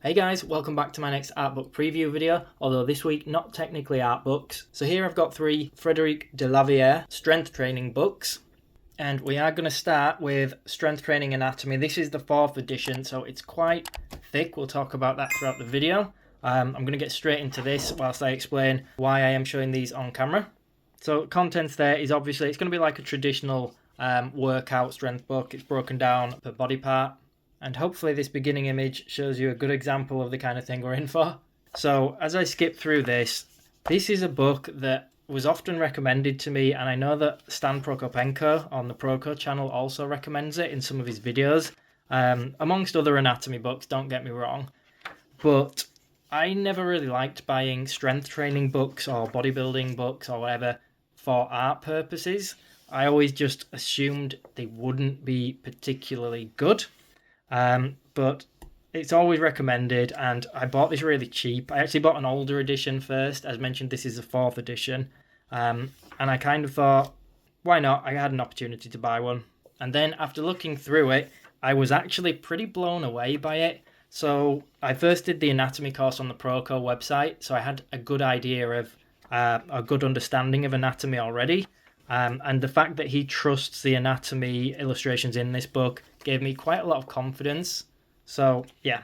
Hey guys, welcome back to my next art book preview video, although this week not technically art books. So here I've got 3 Frederic Delavier Strength training books, and we are going to start with Strength Training Anatomy. This is the 4th edition, so it's quite thick. We'll talk about that throughout the video. I'm going to get straight into this whilst I explain why I am showing these on camera. So contents there is obviously, it's going to be like a traditional workout strength book. It's broken down per body part. And hopefully this beginning image shows you a good example of the kind of thing we're in for. So as I skip through this is a book that was often recommended to me, and I know that Stan Prokopenko on the Proko channel also recommends it in some of his videos, amongst other anatomy books, don't get me wrong. But I never really liked buying strength training books or bodybuilding books or whatever for art purposes. I always just assumed they wouldn't be particularly good. But it's always recommended, and I bought this really cheap. I actually bought an older edition first. As mentioned, this is the 4th edition, and I kind of thought, why not? I had an opportunity to buy one, and then after looking through it, I was actually pretty blown away by it. So I first did the anatomy course on the Proko website, so I had a good idea of a good understanding of anatomy already. And the fact that he trusts the anatomy illustrations in this book gave me quite a lot of confidence. So yeah,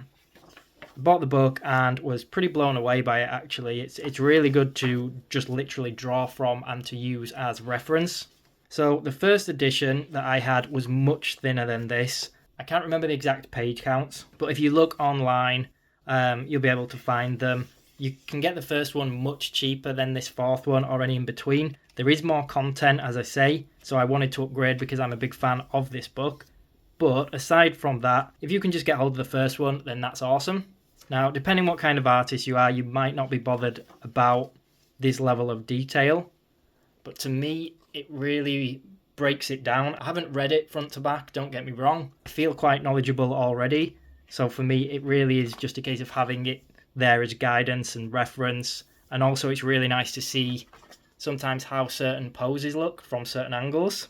bought the book and was pretty blown away by it actually. It's really good to just literally draw from and to use as reference. So the first edition that I had was much thinner than this. I can't remember the exact page counts, but if you look online, you'll be able to find them. You can get the first one much cheaper than this 4th one or any in between. There is more content, as I say, so I wanted to upgrade because I'm a big fan of this book. But aside from that, if you can just get hold of the first one, then that's awesome. Now, depending what kind of artist you are, you might not be bothered about this level of detail. But to me, it really breaks it down. I haven't read it front to back, don't get me wrong. I feel quite knowledgeable already. So for me, it really is just a case of having it there as guidance and reference. And also it's really nice to see sometimes how certain poses look from certain angles,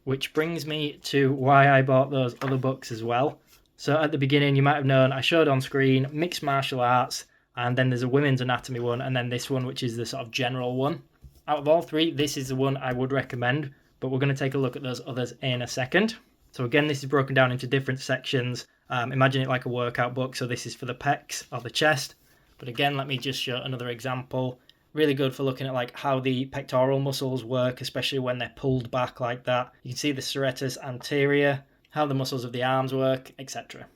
which brings me to why I bought those other books as well. So at the beginning, you might have known I showed on screen mixed martial arts, and then there's a women's anatomy one, and then this one, which is the sort of general one. Out of all 3, this is the one I would recommend, but we're going to take a look at those others in a second. So again, this is broken down into different sections. Imagine it like a workout book, so this is for the pecs or the chest. But again, let me just show another example. Really good for looking at like how the pectoral muscles work, especially when they're pulled back like that. You can see the serratus anterior, how the muscles of the arms work, etc.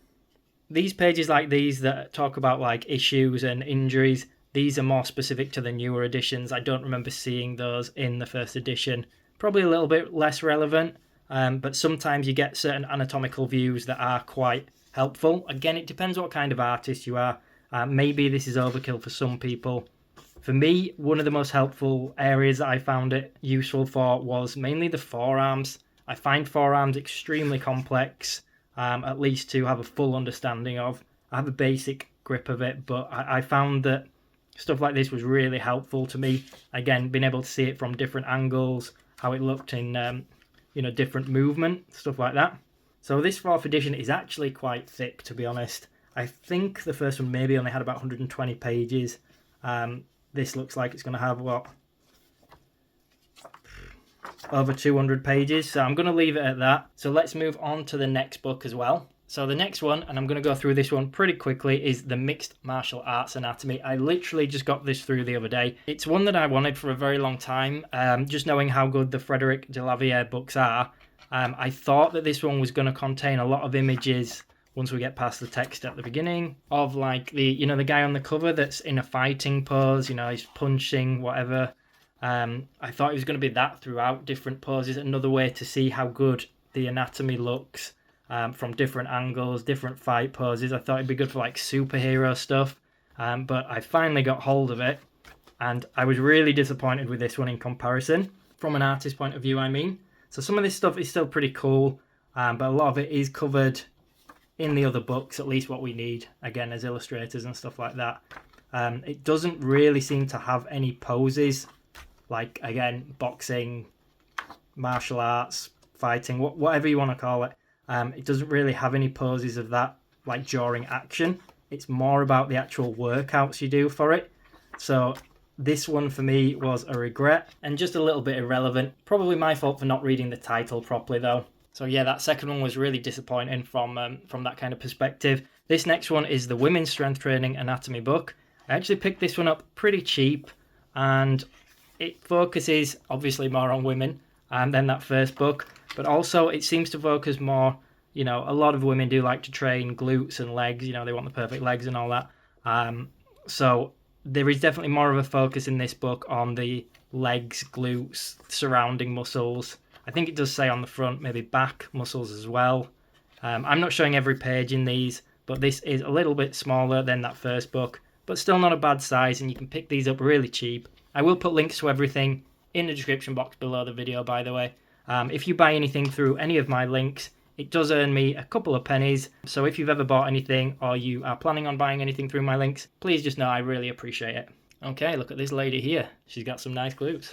These pages like these that talk about like issues and injuries, these are more specific to the newer editions. I don't remember seeing those in the 1st edition. Probably a little bit less relevant, but sometimes you get certain anatomical views that are quite helpful. Again, it depends what kind of artist you are. Maybe this is overkill for some people. For me, one of the most helpful areas that I found it useful for was mainly the forearms. I find forearms extremely complex, at least to have a full understanding of. I have a basic grip of it, but I found that stuff like this was really helpful to me. Again, being able to see it from different angles, how it looked in different movement, stuff like that. So this 4th edition is actually quite thick, to be honest. I think the first one maybe only had about 120 pages. This looks like it's going to have, over 200 pages. So I'm going to leave it at that. So let's move on to the next book as well. So the next one, and I'm going to go through this one pretty quickly, is the Mixed Martial Arts Anatomy. I literally just got this through the other day. It's one that I wanted for a very long time. Just knowing how good the Frederic Delavier books are, I thought that this one was going to contain a lot of images once we get past the text at the beginning, of like the guy on the cover that's in a fighting pose, he's punching, whatever. I thought it was going to be that throughout different poses, another way to see how good the anatomy looks from different angles, different fight poses. I thought it'd be good for like superhero stuff, but I finally got hold of it, and I was really disappointed with this one in comparison, from an artist point of view, I mean. So some of this stuff is still pretty cool, but a lot of it is covered in the other books, at least what we need, again, as illustrators and stuff like that. It doesn't really seem to have any poses, like, again, boxing, martial arts, fighting, whatever you want to call it. It doesn't really have any poses of that, like, during action. It's more about the actual workouts you do for it. So this one for me was a regret and just a little bit irrelevant. Probably my fault for not reading the title properly though. So yeah, that second one was really disappointing from that kind of perspective. This next one is the Women's Strength Training Anatomy book. I actually picked this one up pretty cheap, and it focuses obviously more on women than that first book, but also it seems to focus more, you know, a lot of women do like to train glutes and legs, you know, they want the perfect legs and all that. So there is definitely more of a focus in this book on the legs, glutes, surrounding muscles. I think it does say on the front maybe back muscles as well. I'm not showing every page in these, but this is a little bit smaller than that first book, but still not a bad size, and you can pick these up really cheap. I will put links to everything in the description box below the video, by the way. If you buy anything through any of my links, it does earn me a couple of pennies. So if you've ever bought anything or you are planning on buying anything through my links, please just know I really appreciate it. Okay, look at this lady here. She's got some nice glutes.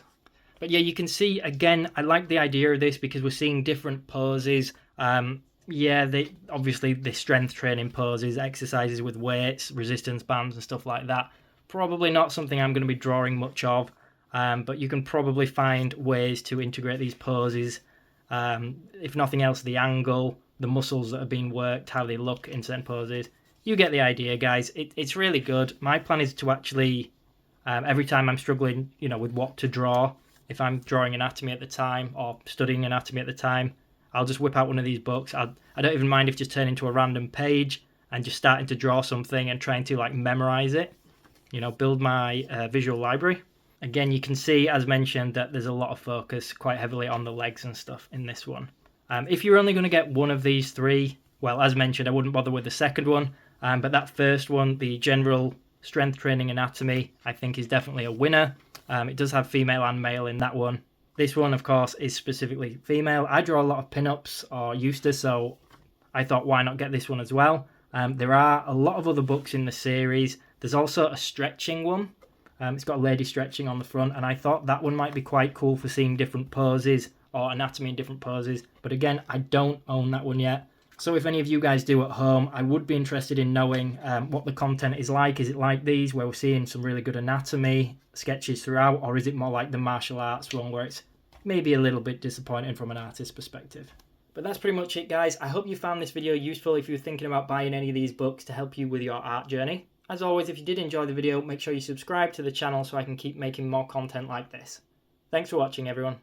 But yeah, you can see, again, I like the idea of this because we're seeing different poses. Yeah, obviously the strength training poses, exercises with weights, resistance bands and stuff like that. Probably not something I'm going to be drawing much of, but you can probably find ways to integrate these poses. If nothing else, the angle, the muscles that are being worked, how they look in certain poses. You get the idea, guys. It's really good. My plan is to actually, every time I'm struggling, you know, with what to draw, if I'm drawing anatomy at the time or studying anatomy at the time, I'll just whip out one of these books. I don't even mind if just turn into a random page and just starting to draw something and trying to like memorize it, you know, build my visual library. Again, you can see, as mentioned, that there's a lot of focus quite heavily on the legs and stuff in this one. If you're only going to get one of these three, well, as mentioned, I wouldn't bother with the second one, but that first one, the General Strength Training Anatomy, I think is definitely a winner. It does have female and male in that one. This one, of course, is specifically female. I draw a lot of pin-ups, or used to, so I thought, why not get this one as well? There are a lot of other books in the series. There's also a stretching one. It's got a lady stretching on the front, and I thought that one might be quite cool for seeing different poses or anatomy in different poses. But again, I don't own that one yet. So if any of you guys do at home, I would be interested in knowing what the content is like. Is it like these, where we're seeing some really good anatomy sketches throughout, or is it more like the martial arts one, where it's maybe a little bit disappointing from an artist's perspective? But that's pretty much it, guys. I hope you found this video useful if you're thinking about buying any of these books to help you with your art journey. As always, if you did enjoy the video, make sure you subscribe to the channel so I can keep making more content like this. Thanks for watching, everyone.